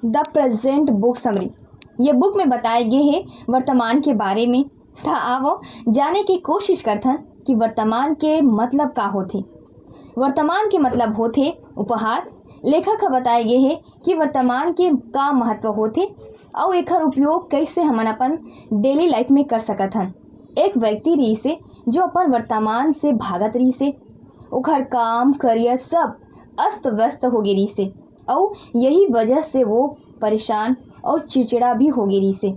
The present book summary. ये book में बताए गए हैं वर्तमान के बारे में था आवो जाने की कोशिश करथन कि वर्तमान के मतलब का होथे। वर्तमान के मतलब होथे उपहार। लेखक ह बताए गए हैं कि वर्तमान के का महत्व होथे और एकर उपयोग कैसे हमन अपन डेली लाइफ में कर सकत हन। एक व्यक्ति रही से जो अपन वर्तमान से भागत रही से, ओकर काम करियर सब अस्त व्यस्त हो गई से और यही वजह से वो परेशान और चिड़चिड़ा भी हो गई से।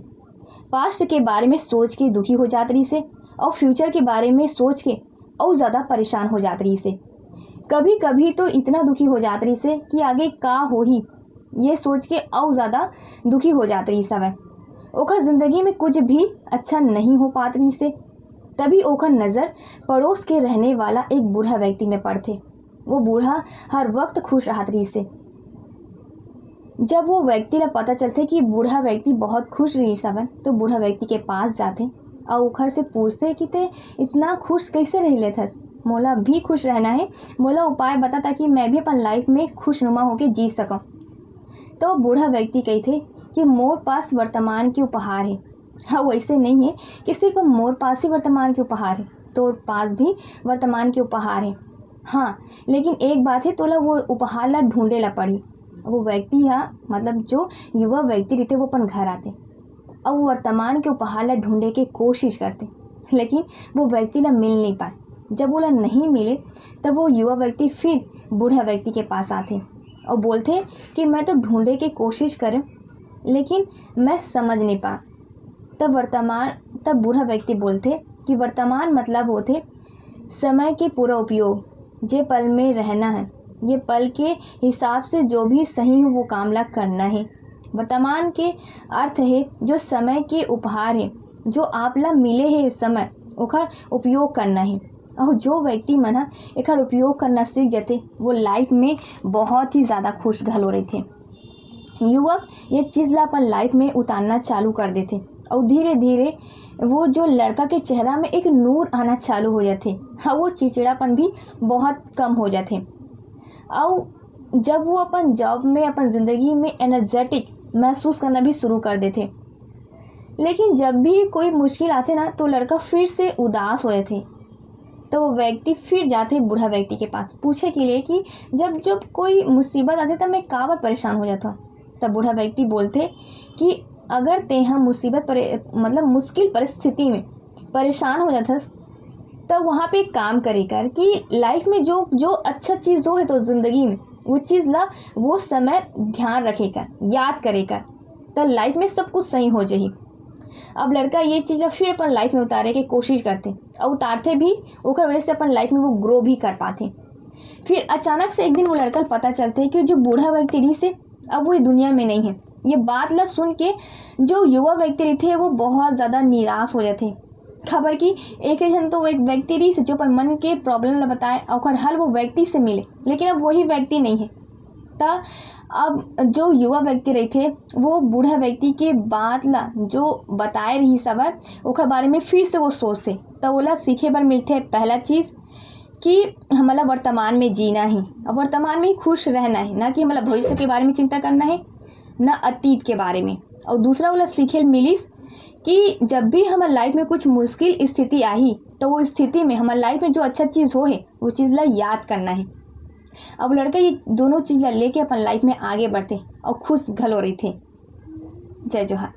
पास्ट के बारे में सोच के दुखी हो जात रही से और फ्यूचर के बारे में सोच के और ज़्यादा परेशान हो जात रही से। कभी कभी तो इतना दुखी हो जात रही से कि आगे का हो ही ये सोच के और ज़्यादा दुखी हो जात रही सब। ओकर ज़िंदगी में कुछ भी अच्छा नहीं हो पात रही से। तभी ओकर नज़र पड़ोस के रहने वाला एक बूढ़ा व्यक्ति में पड़थे। वो बूढ़ा हर वक्त खुश रहत रही से। जब वो व्यक्ति ला पता चलते कि बूढ़ा व्यक्ति बहुत खुश रही सब, तो बूढ़ा व्यक्ति के पास जाते और ओखर से पूछते कि ते इतना खुश कैसे रह लेथस, मोला भी खुश रहना है, मोला उपाय बता ताकि मैं भी अपन लाइफ में खुशनुमा होकर जी सकूं। तो बूढ़ा व्यक्ति कहते कि मोर पास वर्तमान के उपहार है। हाँ, वैसे नहीं है कि सिर्फ मोर पास ही वर्तमान के उपहार है, तो पास भी वर्तमान के उपहार है। हाँ, लेकिन एक बात है, तोला वो उपहार ला ढूंढे ला पड़ी। वो व्यक्ति है मतलब जो युवा व्यक्ति रहते वो अपन घर आते और वो वर्तमान के उपहार ला ढूंढे के कोशिश करते, लेकिन वो व्यक्ति ला मिल नहीं पाए। जब वो ला नहीं मिले तब वो युवा व्यक्ति फिर बूढ़ा व्यक्ति के पास आते और बोलते कि मैं तो ढूंढे के कोशिश करें लेकिन मैं समझ नहीं पा। तब बूढ़ा व्यक्ति बोलते कि वर्तमान मतलब होते समय के पूरा उपयोग, जे पल में रहना है, ये पल के हिसाब से जो भी सही हो वो काम ला करना है। वर्तमान के अर्थ है जो समय के उपहार है, जो आप ला मिले है समय ओकर उपयोग करना है। और जो व्यक्ति मन एकर उपयोग करना सीख जाते वो लाइफ में बहुत ही ज़्यादा खुश घलो रहते। युवक ये चीज़ ला अपन लाइफ में उतारना चालू कर देते और धीरे धीरे वो जो लड़का के चेहरा में एक नूर आना चालू हो जाते। हाँ, वो चिड़चिड़ापन भी बहुत कम हो जाते और जब वो अपन जॉब में अपन ज़िंदगी में एनर्जेटिक महसूस करना भी शुरू कर देते। लेकिन जब भी कोई मुश्किल आते ना तो लड़का फिर से उदास हो जाते। तो वो व्यक्ति फिर जाते बूढ़ा व्यक्ति के पास पूछे के लिए कि जब कोई मुसीबत आते तब मैं काबर परेशान हो जाता। तब बूढ़ा व्यक्ति बोलते कि अगर ते हम मतलब मुश्किल परिस्थिति में परेशान हो जाता तब वहाँ पे एक काम करे कर कि लाइफ में जो अच्छा चीज़ हो है तो ज़िंदगी में वो चीज़ ला वो समय ध्यान रखेगा, याद करेगा, तो लाइफ में सब कुछ सही हो जाही। अब लड़का ये चीज़ फिर अपन लाइफ में उतारे के कोशिश करते और उतारते भी, ओकर वजह से अपन लाइफ में वो ग्रो भी कर पाते। फिर अचानक से एक दिन वो लड़का पता चलते कि जो बूढ़ा व्यक्ति रही से अब वो दुनिया में नहीं है। ये बात ला सुन के जो युवा व्यक्ति रही थे वो बहुत ज़्यादा निराश हो जाते। खबर की एक जन तो एक व्यक्ति रही से जो पर मन के प्रॉब्लम ला बताए और हल वो व्यक्ति से मिले, लेकिन अब वही व्यक्ति नहीं है। तब अब जो युवा व्यक्ति रही थे वो बूढ़ा व्यक्ति के बात ला जो बताए रही सब ओकर बारे में फिर से वो सोचते। तो ओला सीखे बर मिलते पहला चीज़ कि हमारा वर्तमान में जीना है और वर्तमान में ही खुश रहना है, ना कि हमारा भविष्य के बारे में चिंता करना है, ना अतीत के बारे में। और दूसरा वाला सीखे मिलिस कि जब भी हमारे लाइफ में कुछ मुश्किल स्थिति आई तो वो स्थिति में हमारे लाइफ में जो अच्छा चीज़ हो है वो चीज़ ला याद करना है। अब लड़का ये दोनों चीज़ ला लेके अपन लाइफ में आगे बढ़ते और खुश घलो रही थे। जय जोहार।